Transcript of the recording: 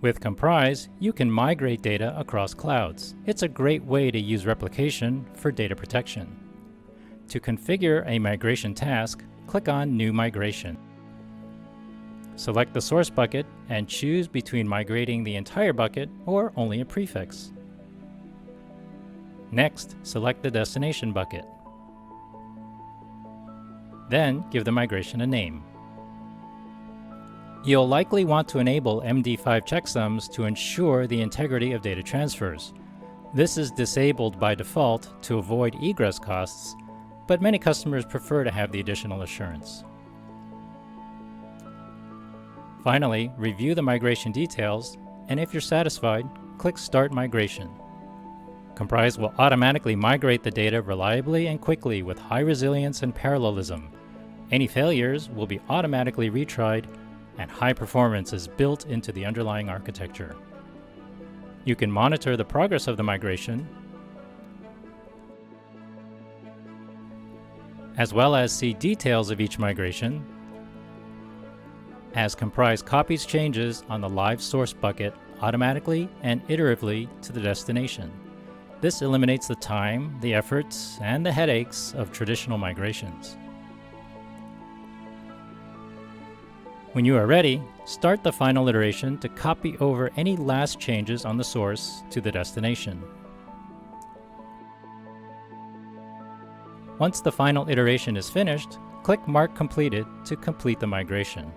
With Komprise, you can migrate data across clouds. It's a great way to use replication for data protection. To configure a migration task, click on New Migration. Select the source bucket and choose between migrating the entire bucket or only a prefix. Next, select the destination bucket. Then give the migration a name. You'll likely want to enable MD5 checksums to ensure the integrity of data transfers. This is disabled by default to avoid egress costs, but many customers prefer to have the additional assurance. Finally, review the migration details, and if you're satisfied, click Start Migration. Komprise will automatically migrate the data reliably and quickly with high resilience and parallelism. Any failures will be automatically retried, and high performance is built into the underlying architecture. You can monitor the progress of the migration, as well as see details of each migration, as Komprise copies changes on the live source bucket automatically and iteratively to the destination. This eliminates the time, the efforts, and the headaches of traditional migrations. When you are ready, start the final iteration to copy over any last changes on the source to the destination. Once the final iteration is finished, click Mark Completed to complete the migration.